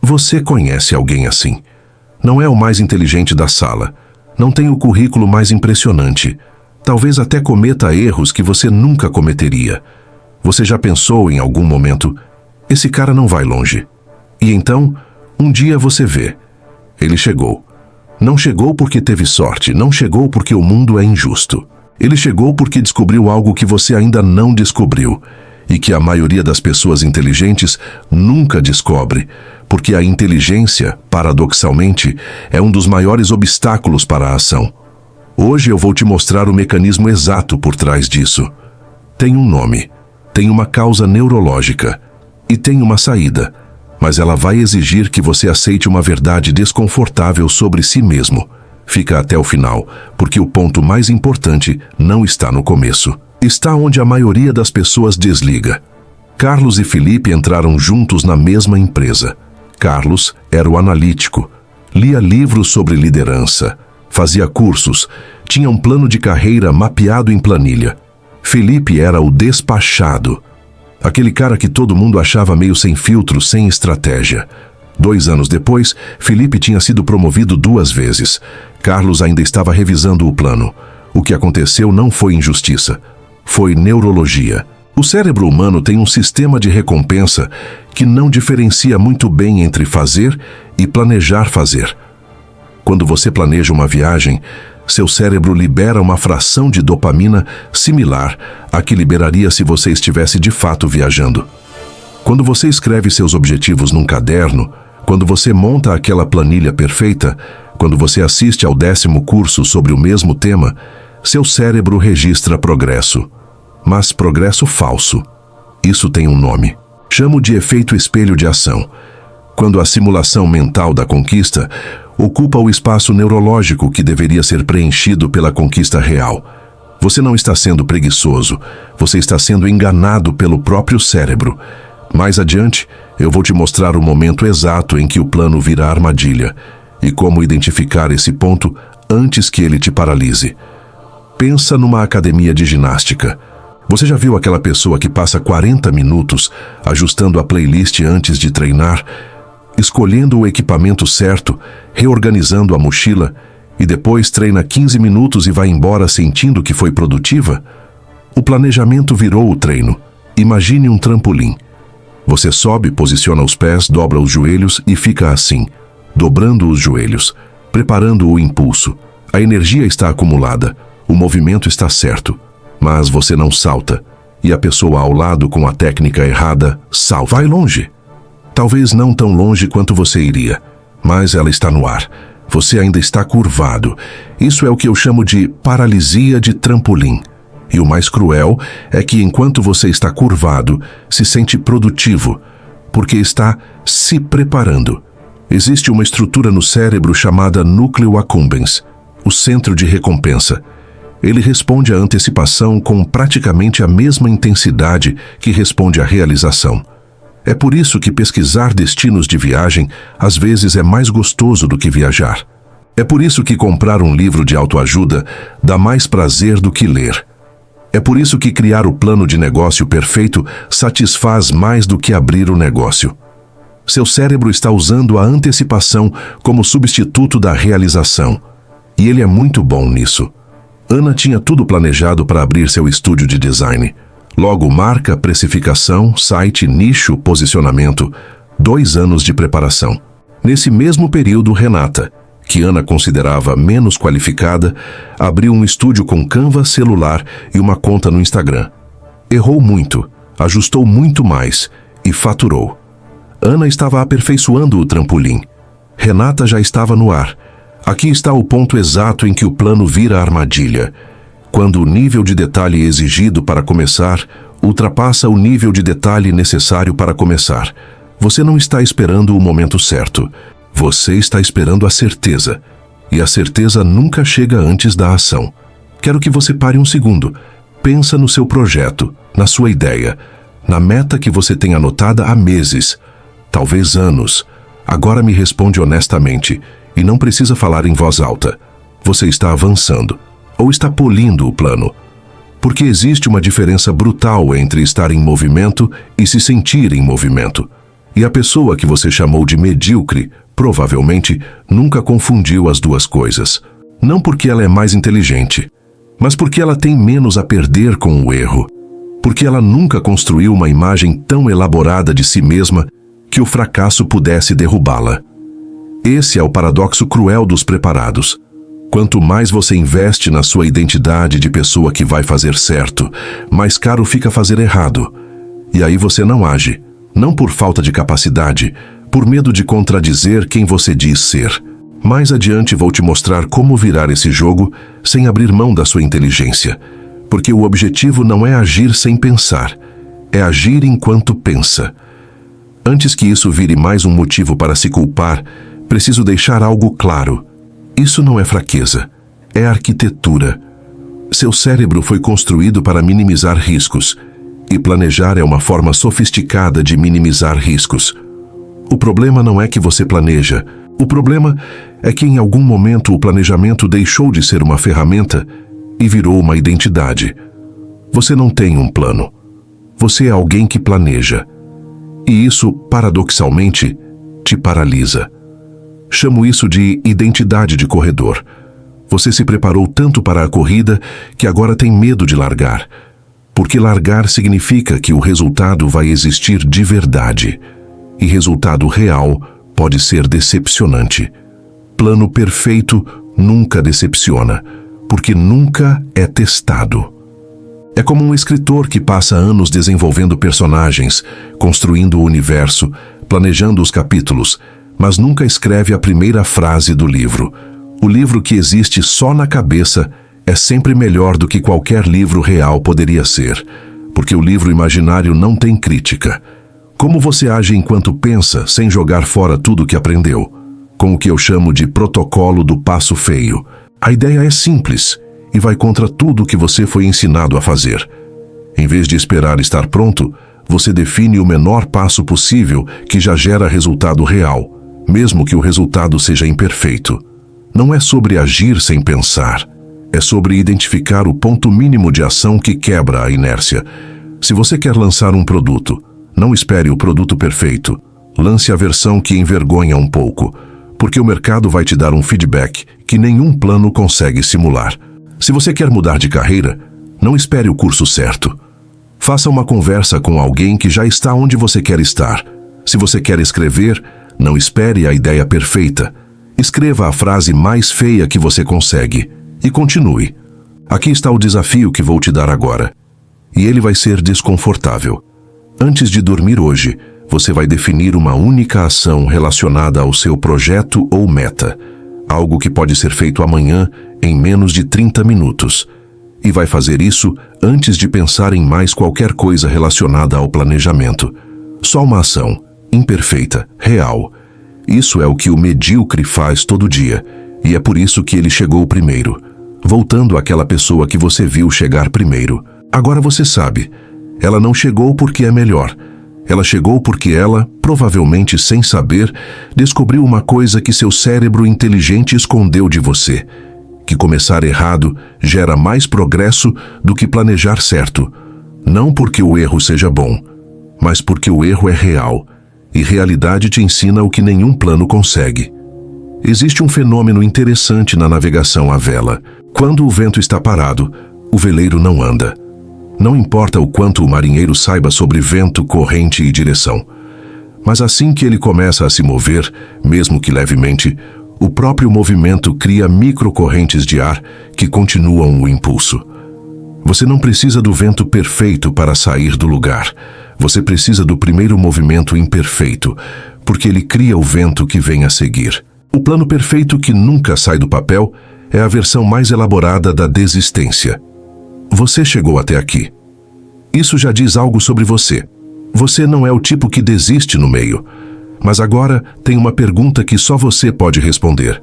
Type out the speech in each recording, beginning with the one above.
Você conhece alguém assim? Não é o mais inteligente da sala. Não tem o currículo mais impressionante. Talvez até cometa erros que você nunca cometeria. Você já pensou em algum momento, esse cara não vai longe. E então, um dia você vê. Ele chegou. Não chegou porque teve sorte, não chegou porque o mundo é injusto. Ele chegou porque descobriu algo que você ainda não descobriu e que a maioria das pessoas inteligentes nunca descobre, porque a inteligência, paradoxalmente, é um dos maiores obstáculos para a ação. Hoje eu vou te mostrar o mecanismo exato por trás disso. Tem um nome, tem uma causa neurológica e tem uma saída, mas ela vai exigir que você aceite uma verdade desconfortável sobre si mesmo. Fica até o final, porque o ponto mais importante não está no começo. Está onde a maioria das pessoas desliga. Carlos e Felipe entraram juntos na mesma empresa. Carlos era o analítico, lia livros sobre liderança, fazia cursos, tinha um plano de carreira mapeado em planilha. Felipe era o despachado, aquele cara que todo mundo achava meio sem filtro, sem estratégia. 2 anos depois, Felipe tinha sido promovido 2 vezes. Carlos ainda estava revisando o plano. O que aconteceu não foi injustiça, foi neurologia. O cérebro humano tem um sistema de recompensa que não diferencia muito bem entre fazer e planejar fazer. Quando você planeja uma viagem, seu cérebro libera uma fração de dopamina similar à que liberaria se você estivesse de fato viajando. Quando você escreve seus objetivos num caderno, quando você monta aquela planilha perfeita, quando você assiste ao 10º curso sobre o mesmo tema, seu cérebro registra progresso. Mas progresso falso. Isso tem um nome. Chamo de efeito espelho de ação. Quando a simulação mental da conquista ocupa o espaço neurológico que deveria ser preenchido pela conquista real. Você não está sendo preguiçoso, você está sendo enganado pelo próprio cérebro. Mais adiante, eu vou te mostrar o momento exato em que o plano vira armadilha e como identificar esse ponto antes que ele te paralise. Pensa numa academia de ginástica. Você já viu aquela pessoa que passa 40 minutos ajustando a playlist antes de treinar, escolhendo o equipamento certo, reorganizando a mochila e depois treina 15 minutos e vai embora sentindo que foi produtiva? O planejamento virou o treino. Imagine um trampolim. Você sobe, posiciona os pés, dobra os joelhos e fica assim, dobrando os joelhos, preparando o impulso. A energia está acumulada, o movimento está certo, mas você não salta. E a pessoa ao lado com a técnica errada salta. Vai longe. Talvez não tão longe quanto você iria, mas ela está no ar. Você ainda está curvado. Isso é o que eu chamo de paralisia de trampolim. E o mais cruel é que enquanto você está curvado, se sente produtivo, porque está se preparando. Existe uma estrutura no cérebro chamada núcleo accumbens, o centro de recompensa. Ele responde à antecipação com praticamente a mesma intensidade que responde à realização. É por isso que pesquisar destinos de viagem às vezes é mais gostoso do que viajar. É por isso que comprar um livro de autoajuda dá mais prazer do que ler. É por isso que criar o plano de negócio perfeito satisfaz mais do que abrir o negócio. Seu cérebro está usando a antecipação como substituto da realização. E ele é muito bom nisso. Ana tinha tudo planejado para abrir seu estúdio de design. Logo, marca, precificação, site, nicho, posicionamento. 2 anos de preparação. Nesse mesmo período, Renata, que Ana considerava menos qualificada, abriu um estúdio com Canva, celular e uma conta no Instagram. Errou muito, ajustou muito mais e faturou. Ana estava aperfeiçoando o trampolim. Renata já estava no ar. Aqui está o ponto exato em que o plano vira armadilha. Quando o nível de detalhe exigido para começar ultrapassa o nível de detalhe necessário para começar. Você não está esperando o momento certo. Você está esperando a certeza. E a certeza nunca chega antes da ação. Quero que você pare um segundo. Pensa no seu projeto, na sua ideia, na meta que você tem anotada há meses, talvez anos. Agora me responde honestamente, e não precisa falar em voz alta. Você está avançando, ou está polindo o plano? Porque existe uma diferença brutal entre estar em movimento e se sentir em movimento. E a pessoa que você chamou de medíocre, provavelmente, nunca confundiu as duas coisas. Não porque ela é mais inteligente, mas porque ela tem menos a perder com o erro. Porque ela nunca construiu uma imagem tão elaborada de si mesma que o fracasso pudesse derrubá-la. Esse é o paradoxo cruel dos preparados. Quanto mais você investe na sua identidade de pessoa que vai fazer certo, mais caro fica fazer errado. E aí você não age, não por falta de capacidade, por medo de contradizer quem você diz ser. Mais adiante vou te mostrar como virar esse jogo sem abrir mão da sua inteligência. Porque o objetivo não é agir sem pensar, é agir enquanto pensa. Antes que isso vire mais um motivo para se culpar, preciso deixar algo claro. Isso não é fraqueza, é arquitetura. Seu cérebro foi construído para minimizar riscos, e planejar é uma forma sofisticada de minimizar riscos. O problema não é que você planeja, o problema é que em algum momento o planejamento deixou de ser uma ferramenta e virou uma identidade. Você não tem um plano. Você é alguém que planeja. E isso, paradoxalmente, te paralisa. Chamo isso de identidade de corredor. Você se preparou tanto para a corrida que agora tem medo de largar. Porque largar significa que o resultado vai existir de verdade. E resultado real pode ser decepcionante. Plano perfeito nunca decepciona, porque nunca é testado. É como um escritor que passa anos desenvolvendo personagens, construindo o universo, planejando os capítulos, mas nunca escreve a primeira frase do livro. O livro que existe só na cabeça é sempre melhor do que qualquer livro real poderia ser, porque o livro imaginário não tem crítica. Como você age enquanto pensa, sem jogar fora tudo que aprendeu? Com o que eu chamo de protocolo do passo feio. A ideia é simples e vai contra tudo que você foi ensinado a fazer. Em vez de esperar estar pronto, você define o menor passo possível que já gera resultado real, mesmo que o resultado seja imperfeito. Não é sobre agir sem pensar. É sobre identificar o ponto mínimo de ação que quebra a inércia. Se você quer lançar um produto, não espere o produto perfeito. Lance a versão que envergonha um pouco, porque o mercado vai te dar um feedback que nenhum plano consegue simular. Se você quer mudar de carreira, não espere o curso certo. Faça uma conversa com alguém que já está onde você quer estar. Se você quer escrever, não espere a ideia perfeita. Escreva a frase mais feia que você consegue e continue. Aqui está o desafio que vou te dar agora. E ele vai ser desconfortável. Antes de dormir hoje, você vai definir uma única ação relacionada ao seu projeto ou meta. Algo que pode ser feito amanhã em menos de 30 minutos. E vai fazer isso antes de pensar em mais qualquer coisa relacionada ao planejamento. Só uma ação, imperfeita, real. Isso é o que o medíocre faz todo dia, e é por isso que ele chegou primeiro. Voltando àquela pessoa que você viu chegar primeiro. Agora você sabe, ela não chegou porque é melhor. Ela chegou porque ela, provavelmente sem saber, descobriu uma coisa que seu cérebro inteligente escondeu de você. Que começar errado gera mais progresso do que planejar certo. Não porque o erro seja bom, mas porque o erro é real. E realidade te ensina o que nenhum plano consegue. Existe um fenômeno interessante na navegação à vela. Quando o vento está parado, o veleiro não anda. Não importa o quanto o marinheiro saiba sobre vento, corrente e direção. Mas assim que ele começa a se mover, mesmo que levemente, o próprio movimento cria microcorrentes de ar que continuam o impulso. Você não precisa do vento perfeito para sair do lugar. Você precisa do primeiro movimento imperfeito, porque ele cria o vento que vem a seguir. O plano perfeito que nunca sai do papel é a versão mais elaborada da desistência. Você chegou até aqui. Isso já diz algo sobre você. Você não é o tipo que desiste no meio. Mas agora tem uma pergunta que só você pode responder.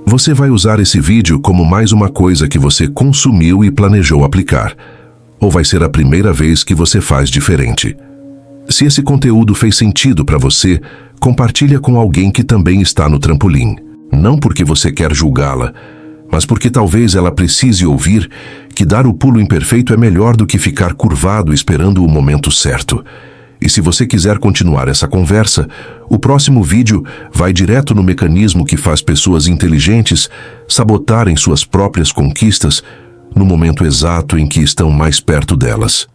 Você vai usar esse vídeo como mais uma coisa que você consumiu e planejou aplicar? Ou vai ser a primeira vez que você faz diferente? Se esse conteúdo fez sentido para você, compartilha com alguém que também está no trampolim. Não porque você quer julgá-la, mas porque talvez ela precise ouvir que dar o pulo imperfeito é melhor do que ficar curvado esperando o momento certo. E se você quiser continuar essa conversa, o próximo vídeo vai direto no mecanismo que faz pessoas inteligentes sabotarem suas próprias conquistas no momento exato em que estão mais perto delas.